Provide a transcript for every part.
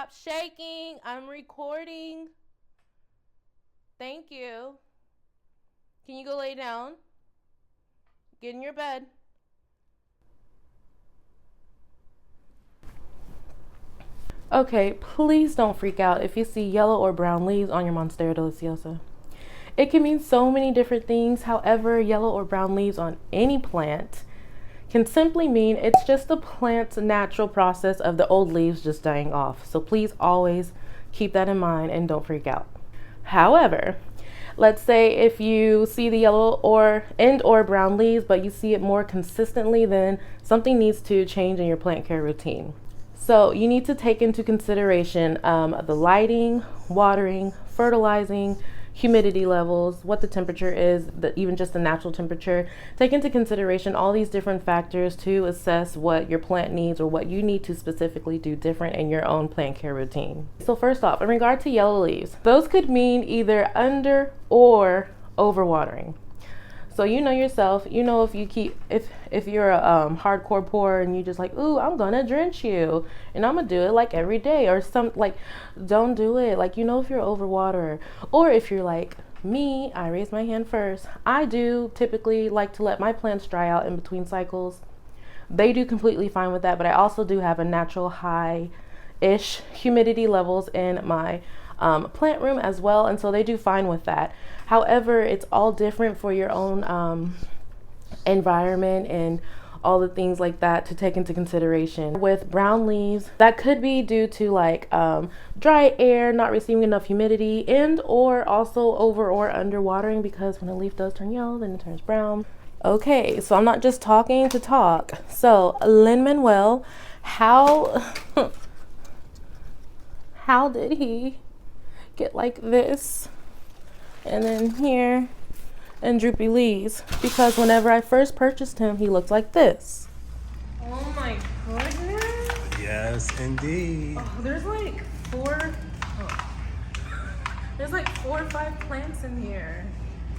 Stop shaking. I'm recording. Thank you. Can you go lay down? Get in your bed. Okay, please don't freak out if you see yellow or brown leaves on your monstera deliciosa. It can mean so many different things. However, yellow or brown leaves on any plant can simply mean it's just the plant's natural process of the old leaves just dying off. So please always keep that in mind and don't freak out. However, let's say if you see the yellow or brown leaves, but you see it more consistently, then something needs to change in your plant care routine. So you need to take into consideration the lighting, watering, fertilizing, humidity levels, what the temperature is, even just the natural temperature. Take into consideration all these different factors to assess what your plant needs or what you need to specifically do different in your own plant care routine. So first off, in regard to yellow leaves, those could mean either under or overwatering. So you know yourself, you know if you're a hardcore pourer and you just like, ooh, I'm gonna drench you and I'm gonna do it like every day, or don't do it. Like, you know, if you're overwater, or if you're like me, I raise my hand first. I do typically like to let my plants dry out in between cycles. They do completely fine with that, but I also do have a natural high-ish humidity levels in my plant room as well, and so they do fine with that. However, it's all different for your own environment and all the things like that to take into consideration. With brown leaves, that could be due to like dry air, not receiving enough humidity, and or also over or under watering, because when a leaf does turn yellow, then it turns brown. Okay, so I'm not just talking to talk. So Lin-Manuel, how how did he get like this and then here and droopy leaves? Because whenever I first purchased him, he looked like this. Oh my goodness. Yes, indeed. Oh, there's like four or five plants in here.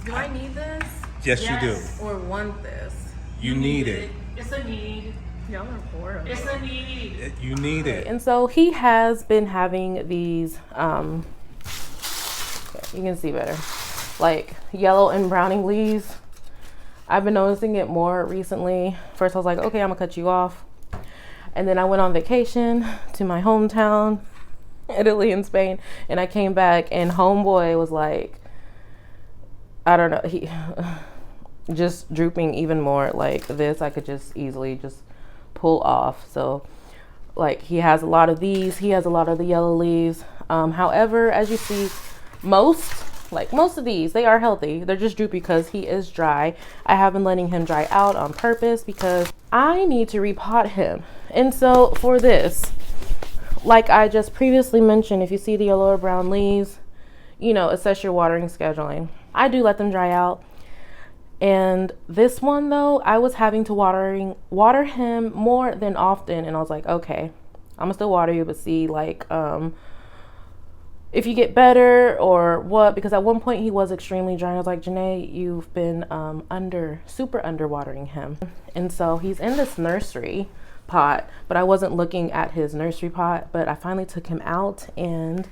Do I need this? Yes, you do. Or want this? You need it. It's a need. Y'all are poor. It's a need. You need it. And so he has been having these you can see better, like yellow and browning leaves. I've been noticing it more recently. First I was like, okay, I'm gonna cut you off, and then I went on vacation to my hometown, Italy and Spain, and I came back and homeboy was like, I don't know, he just drooping even more. Like this I could just easily just pull off. So like he has a lot of these, he has a lot of the yellow leaves. However, as you see, most of these, they are healthy. They're just droopy because he is dry. I have been letting him dry out on purpose because I need to repot him. And so for this, like I just previously mentioned, if you see the yellow or brown leaves, you know, assess your watering scheduling. I do let them dry out. And this one though, I was having to water him more than often, and I was like, okay, I'm gonna still water you, but see like if you get better or what, because at one point he was extremely dry. I was like, Janae, you've been super underwatering him. And so he's in this nursery pot, but I wasn't looking at his nursery pot, but I finally took him out, and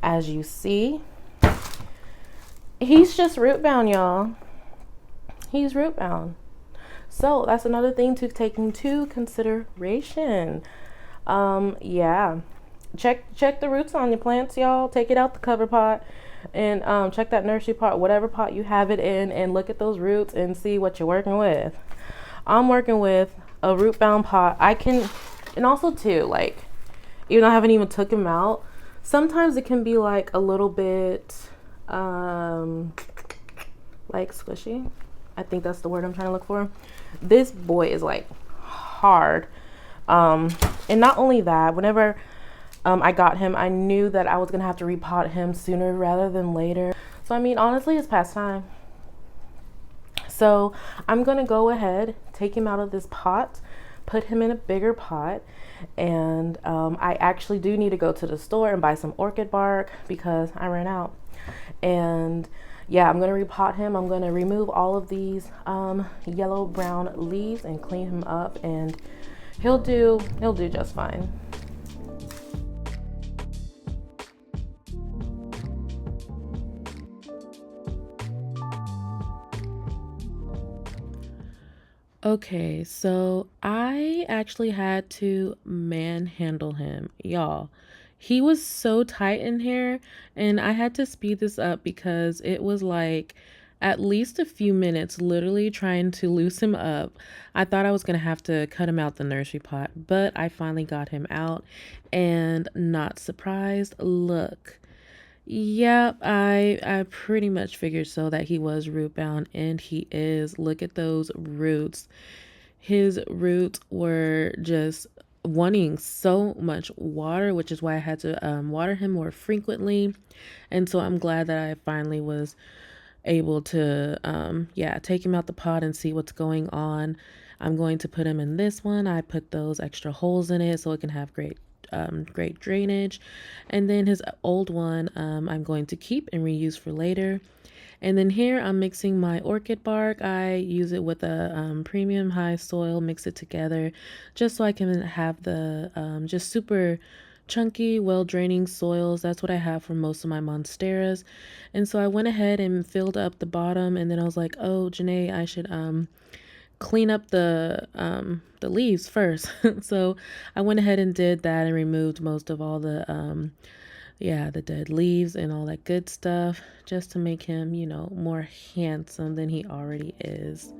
as you see, he's just root bound, y'all. He's root bound. So that's another thing to take into consideration. Yeah. Check the roots on your plants, y'all. Take it out the cover pot and check that nursery pot, whatever pot you have it in, and look at those roots and see what you're working with. I'm working with a root bound pot. And also too, like, even though I haven't even took him out, sometimes it can be like a little bit like squishy. I think that's the word I'm trying to look for. This boy is like hard. And not only that, whenever I got him, I knew that I was gonna have to repot him sooner rather than later. So I mean, honestly, it's past time. So I'm gonna go ahead, take him out of this pot, put him in a bigger pot, and I actually do need to go to the store and buy some orchid bark because I ran out. And yeah, I'm gonna repot him. I'm gonna remove all of these yellow brown leaves and clean him up, and he'll do just fine. Okay, so I actually had to manhandle him, y'all. He was so tight in here, and I had to speed this up because it was like at least a few minutes literally trying to loose him up. I thought I was gonna have to cut him out the nursery pot, but I finally got him out, and not surprised, look. Yep, I pretty much figured so that he was root bound, and he is. Look at those roots. His roots were just wanting so much water, which is why I had to water him more frequently. And so I'm glad that I finally was able to yeah, take him out the pot and see what's going on. I'm going to put him in this one. I put those extra holes in it so it can have great drainage. And then his old one I'm going to keep and reuse for later. And then here I'm mixing my orchid bark. I use it with a premium high soil, mix it together just so I can have the just super chunky, well draining soils. That's what I have for most of my monsteras. And so I went ahead and filled up the bottom, and then I was like, oh, Janae, I should clean up the leaves first. So I went ahead and did that and removed most of all the yeah, the dead leaves and all that good stuff just to make him, you know, more handsome than he already is.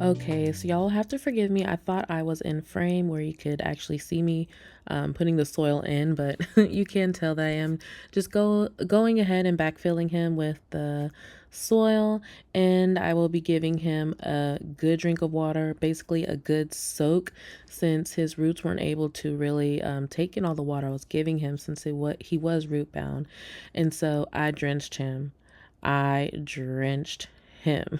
Okay, so y'all have to forgive me. I thought I was in frame where you could actually see me putting the soil in, but you can tell that I am just going ahead and backfilling him with the soil, and I will be giving him a good drink of water, basically a good soak, since his roots weren't able to really take in all the water I was giving him since he was root bound, and so I drenched him. I drenched him.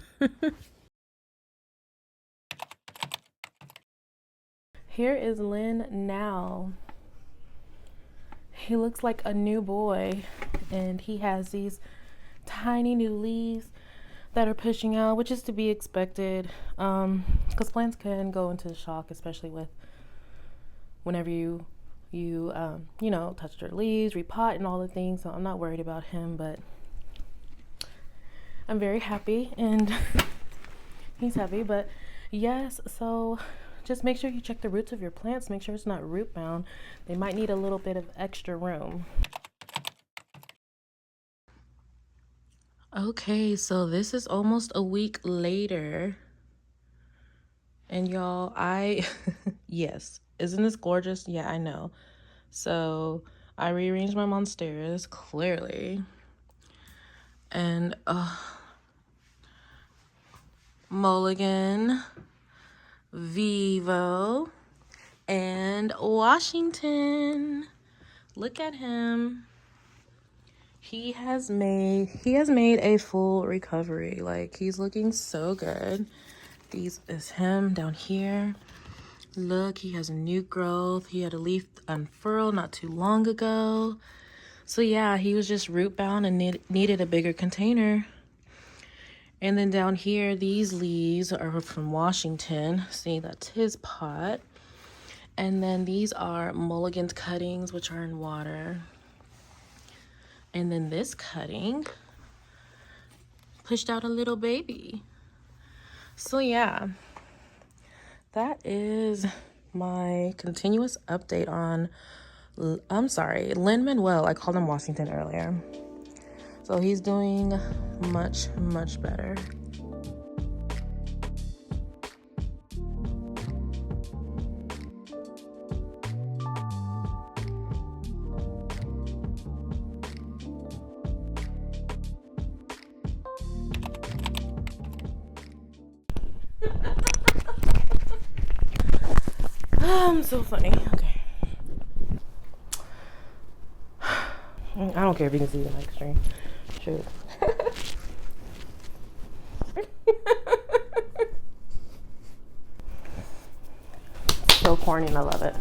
Here is Lynn now. He looks like a new boy, and he has these tiny new leaves that are pushing out, which is to be expected, because plants can go into shock, especially with whenever you know, touch their leaves, repot, and all the things. So I'm not worried about him, but I'm very happy, and he's happy. But yes, so just make sure you check the roots of your plants. Make sure it's not root bound. They might need a little bit of extra room. Okay, so this is almost a week later. And y'all, yes, isn't this gorgeous? Yeah, I know. So I rearranged my monsteras, clearly. And Mulligan, Vivo, and Washington. Look at him. He has made a full recovery. Like, he's looking so good. These is him down here. Look, he has a new growth. He had a leaf unfurl not too long ago. So yeah, he was just root bound and needed a bigger container. And then down here, these leaves are from Washington. See, that's his pot. And then these are Mulligan's cuttings, which are in water. And then this cutting pushed out a little baby. So yeah, that is my continuous update on, I'm sorry, Lin-Manuel. I called him Washington earlier. So he's doing much, much better. I'm so funny. Okay. I don't care if you can see the mic stream. Shoot. So corny and I love it.